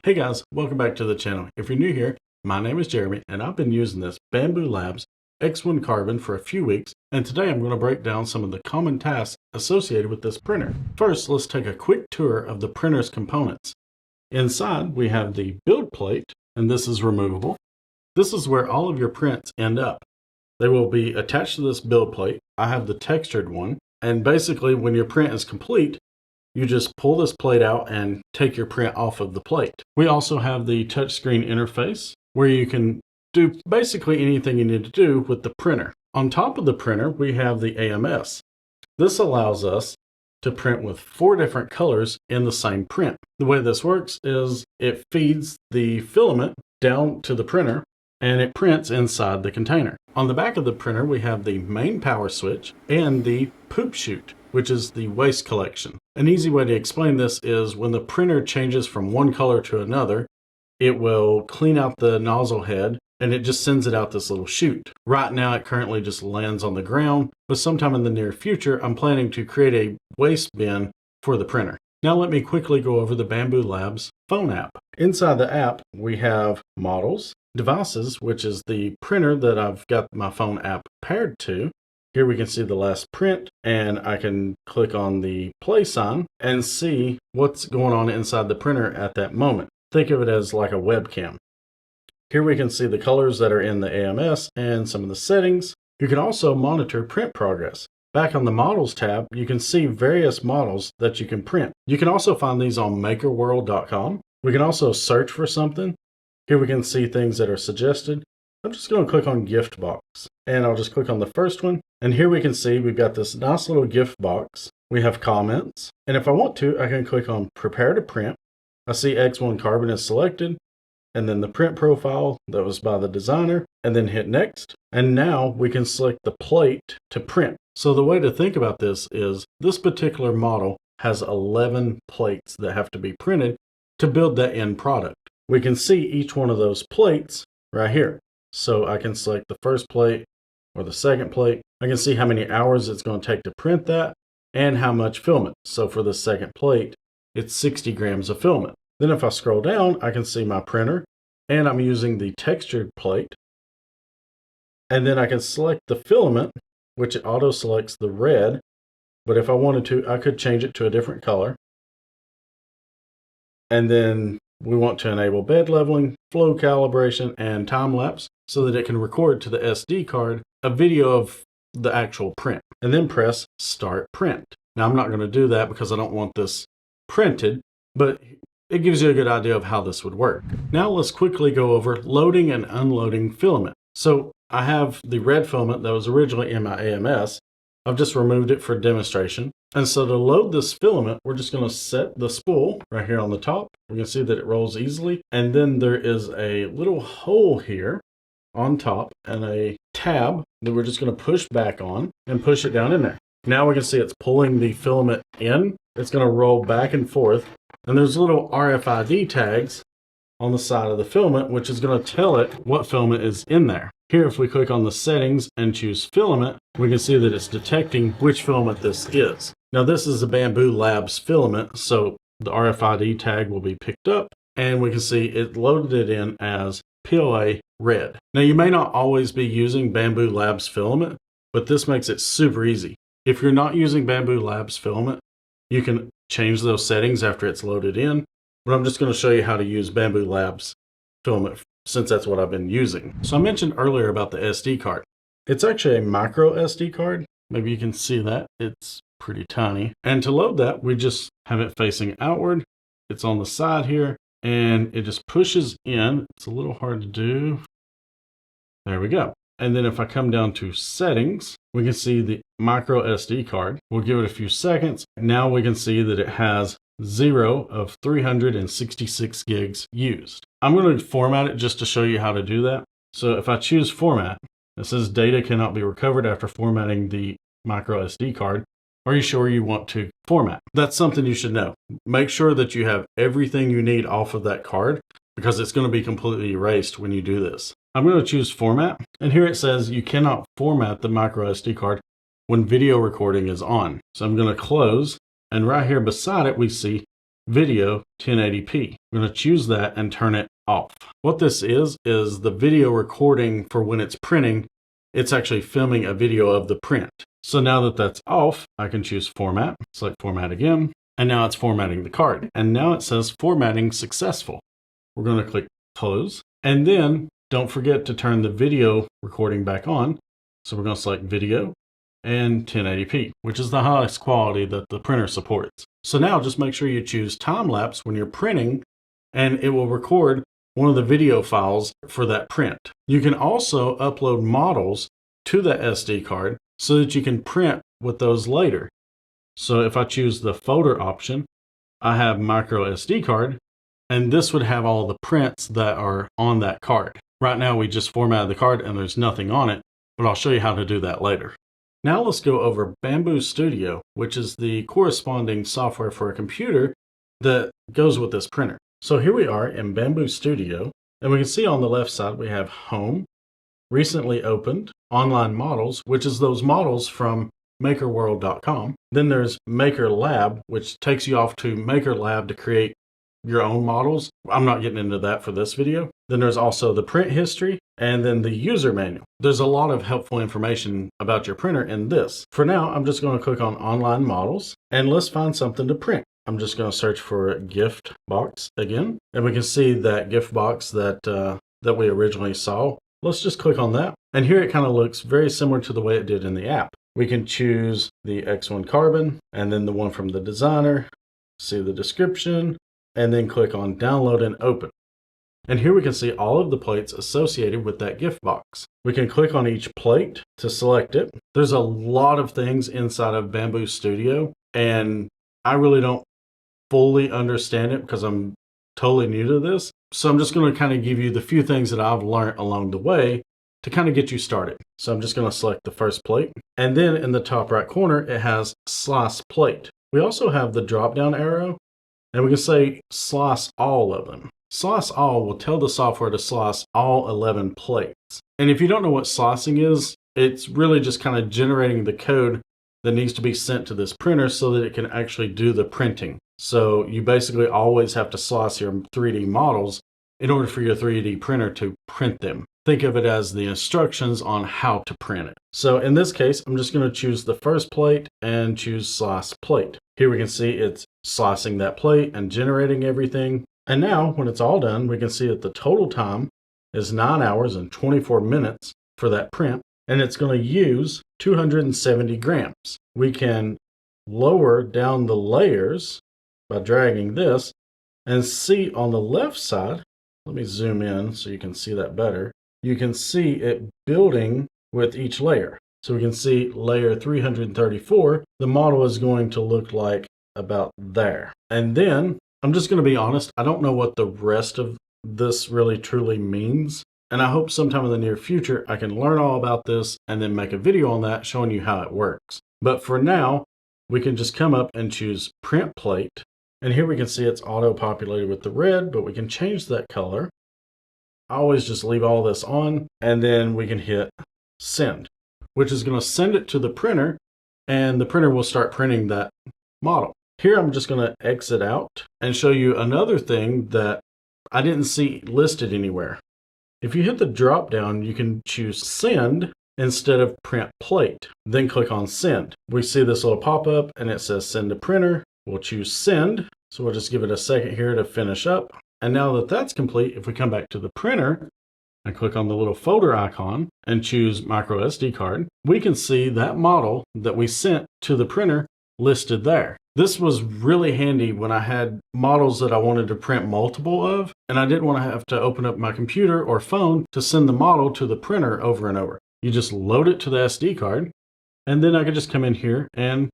Hey guys, welcome back to the channel. If you're new here, my name is Jeremy and I've been using this Bambu Labs X1 Carbon for a few weeks, and today I'm going to break down some of the common tasks associated with this printer. First, let's take a quick tour of the printer's components. Inside, we have the build plate, and this is removable. This is where all of your prints end up. They will be attached to this build plate. I have the textured one, and basically when your print is complete, you just pull this plate out and take your print off of the plate. We also have the touchscreen interface where you can do basically anything you need to do with the printer. On top of the printer, we have the AMS. This allows us to print with 4 different colors in the same print. The way this works is it feeds the filament down to the printer and it prints inside the container. On the back of the printer, we have the main power switch and the poop chute, which is the waste collection. An easy way to explain this is when the printer changes from one color to another, it will clean out the nozzle head and it just sends it out this little chute. Right now, it currently just lands on the ground, but sometime in the near future, I'm planning to create a waste bin for the printer. Now let me quickly go over the Bambu Labs phone app. Inside the app, we have models, devices, which is the printer that I've got my phone app paired to. Here we can see the last print, and I can click on the play sign and see what's going on inside the printer at that moment. Think of it as like a webcam. Here we can see the colors that are in the AMS and some of the settings. You can also monitor print progress. Back on the Models tab, you can see various models that you can print. You can also find these on makerworld.com. We can also search for something. Here we can see things that are suggested. I'm just going to click on gift box, and I'll just click on the first one. And here we can see we've got this nice little gift box. We have comments, and if I want to, I can click on prepare to print. I see X1 Carbon is selected, and then the print profile that was by the designer, and then hit next. And now we can select the plate to print. So the way to think about this is this particular model has 11 plates that have to be printed to build that end product. We can see each one of those plates right here. So I can select the first plate or the second plate. I can see how many hours it's going to take to print that and how much filament. So for the second plate, it's 60 grams of filament. Then if I scroll down, I can see my printer, and I'm using the textured plate. And then I can select the filament, which it auto selects the red. But if I wanted to, I could change it to a different color. And then we want to enable bed leveling, flow calibration, and time lapse so that it can record to the SD card a video of the actual print. And then press start print. Now I'm not going to do that because I don't want this printed, but it gives you a good idea of how this would work. Now let's quickly go over loading and unloading filament. So I have the red filament that was originally in my AMS. I've just removed it for demonstration. And so to load this filament, we're just going to set the spool right here on the top. We can see that it rolls easily. And then there is a little hole here on top and a tab that we're just going to push back on and push it down in there. Now we can see it's pulling the filament in. It's going to roll back and forth. And there's little RFID tags on the side of the filament, which is going to tell it what filament is in there. Here, if we click on the settings and choose filament, we can see that it's detecting which filament this is. Now this is a Bambu Labs filament, so the RFID tag will be picked up, and we can see it loaded it in as PLA red. Now you may not always be using Bambu Labs filament, but this makes it super easy. If you're not using Bambu Labs filament, you can change those settings after it's loaded in, but I'm just going to show you how to use Bambu Labs filament since that's what I've been using. So I mentioned earlier about the SD card. It's actually a micro SD card. Maybe you can see that. It's pretty tiny. And to load that, we just have it facing outward. It's on the side here, and it just pushes in. It's a little hard to do. There we go. And then if I come down to settings, we can see the micro SD card. We'll give it a few seconds. Now we can see that it has 0 of 366 gigs used. I'm going to format it just to show you how to do that. So if I choose format, it says data cannot be recovered after formatting the micro SD card. Are you sure you want to format? That's something you should know. Make sure that you have everything you need off of that card because it's going to be completely erased when you do this. I'm going to choose format, and here it says you cannot format the micro SD card when video recording is on. So I'm going to close, and right here beside it we see video 1080p. I'm going to choose that and turn it off. What this is the video recording for when it's printing. It's actually filming a video of the print. So now that that's off, I can choose format, select format again, and now it's formatting the card. And now it says formatting successful. We're going to click close, and then don't forget to turn the video recording back on. So we're going to select video and 1080p, which is the highest quality that the printer supports. So now just make sure you choose time lapse when you're printing, and it will record one of the video files for that print. You can also upload models to the SD card so that you can print with those later. So if I choose the folder option, I have micro SD card, and this would have all the prints that are on that card. Right now we just formatted the card and there's nothing on it, but I'll show you how to do that later. Now let's go over Bambu Studio, which is the corresponding software for a computer that goes with this printer. So here we are in Bambu Studio, and we can see on the left side we have Home, Recently Opened, Online Models, which is those models from MakerWorld.com. Then there's Maker Lab, which takes you off to Maker Lab to create your own models. I'm not getting into that for this video. Then there's also the print history, and then the user manual. There's a lot of helpful information about your printer in this. For now, I'm just going to click on Online Models, and let's find something to print. I'm just going to search for gift box again, and we can see that gift box that we originally saw. Let's just click on that, and here it kind of looks very similar to the way it did in the app. We can choose the X1 Carbon, and then the one from the designer, see the description, and then click on Download and Open. And here we can see all of the plates associated with that gift box. We can click on each plate to select it. There's a lot of things inside of Bambu Studio, and I really don't fully understand it because I'm totally new to this. So I'm just going to kind of give you the few things that I've learned along the way to kind of get you started. So I'm just going to select the first plate, and then in the top right corner it has slice plate. We also have the drop down arrow, and we can say slice all of them. Slice all will tell the software to slice all 11 plates. And if you don't know what slicing is, it's really just kind of generating the code that needs to be sent to this printer so that it can actually do the printing. So you basically always have to slice your 3D models in order for your 3D printer to print them. Think of it as the instructions on how to print it. So in this case, I'm just going to choose the first plate and choose slice plate. Here we can see it's slicing that plate and generating everything. And now when it's all done, we can see that the total time is 9 hours and 24 minutes for that print, and it's going to use 270 grams. We can lower down the layers by dragging this, and see on the left side, let me zoom in so you can see that better. You can see it building with each layer. So we can see layer 334, the model is going to look like about there. And then I'm just going to be honest, I don't know what the rest of this really truly means. And I hope sometime in the near future I can learn all about this and then make a video on that showing you how it works. But for now, we can just come up and choose print plate. And here we can see it's auto-populated with the red, but we can change that color. I always just leave all this on, and then we can hit send, which is going to send it to the printer, and the printer will start printing that model. Here I'm just going to exit out and show you another thing that I didn't see listed anywhere. If you hit the drop down, you can choose send instead of print plate. Then click on send. We see this little pop-up and it says send to printer. We'll choose send. So we'll just give it a second here to finish up. And now that that's complete, if we come back to the printer and click on the little folder icon and choose micro SD card, we can see that model that we sent to the printer listed there. This was really handy when I had models that I wanted to print multiple of, and I didn't want to have to open up my computer or phone to send the model to the printer over and over. You just load it to the SD card, and then I could just come in here and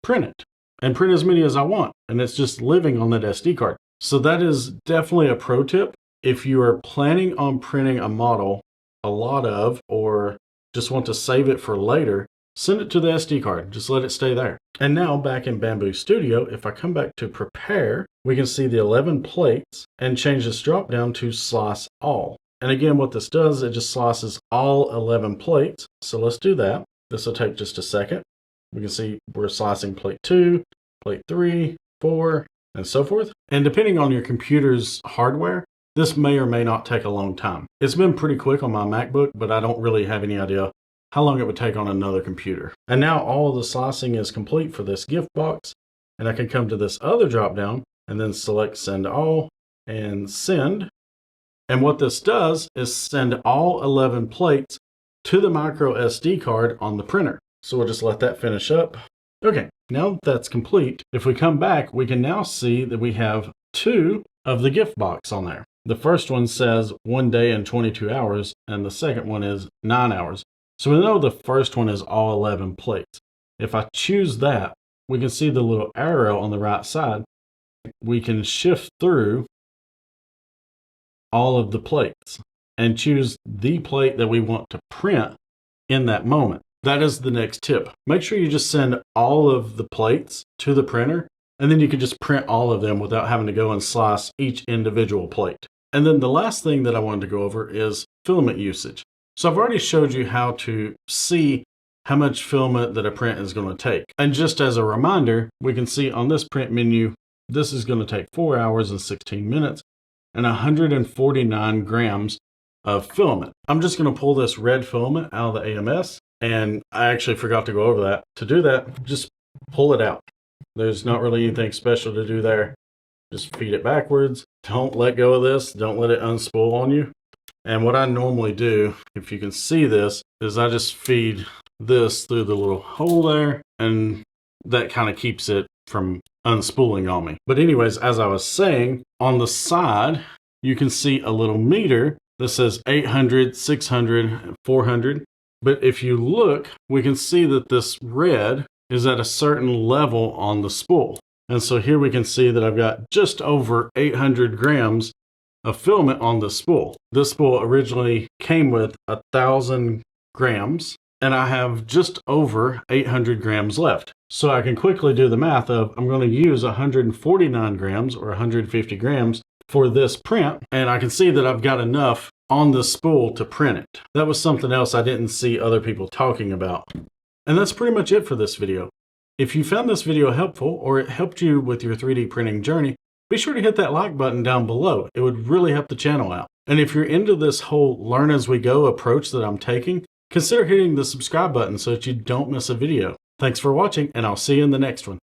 print it, and print as many as I want, and it's just living on that SD card. So that is definitely a pro tip. If you are planning on printing a model a lot of, or just want to save it for later, send it to the SD card. Just let it stay there. And now back in Bambu Studio, if I come back to prepare, we can see the 11 plates and change this drop down to slice all. And again, what this does, it just slices all 11 plates. So let's do that. This will take just a second. We can see we're slicing plate 2, plate 3, 4, and so forth. And depending on your computer's hardware, this may or may not take a long time. It's been pretty quick on my MacBook, but I don't really have any idea how long it would take on another computer. And now all of the slicing is complete for this gift box. And I can come to this other drop down and then select send all and send. And what this does is send all 11 plates to the micro SD card on the printer. So we'll just let that finish up. Okay, now that that's complete, if we come back, we can now see that we have 2 of the gift box on there. The first one says 1 day and 22 hours, and the second one is 9 hours. So we know the first one is all 11 plates. If I choose that, we can see the little arrow on the right side. We can shift through all of the plates and choose the plate that we want to print in that moment. That is the next tip. Make sure you just send all of the plates to the printer, and then you can just print all of them without having to go and slice each individual plate. And then the last thing that I wanted to go over is filament usage. So I've already showed you how to see how much filament that a print is going to take. And just as a reminder, we can see on this print menu, this is going to take 4 hours and 16 minutes and 149 grams of filament. I'm just going to pull this red filament out of the AMS, and I actually forgot to go over that. To do that, just pull it out. There's not really anything special to do there. Just feed it backwards. Don't let go of this. Don't let it unspool on you. And what I normally do, if you can see this, is I just feed this through the little hole there, and that kind of keeps it from unspooling on me. But anyways, as I was saying, on the side, you can see a little meter that says 800, 600, 400. But if you look, we can see that this red is at a certain level on the spool. And so here we can see that I've got just over 800 grams of filament on the spool. This spool originally came with 1,000 grams, and I have just over 800 grams left. So I can quickly do the math of, I'm going to use 149 grams or 150 grams for this print, and I can see that I've got enough on the spool to print it. That was something else I didn't see other people talking about. And that's pretty much it for this video. If you found this video helpful, or it helped you with your 3D printing journey, be sure to hit that like button down below. It would really help the channel out. And if you're into this whole learn as we go approach that I'm taking, consider hitting the subscribe button so that you don't miss a video. Thanks for watching, and I'll see you in the next one.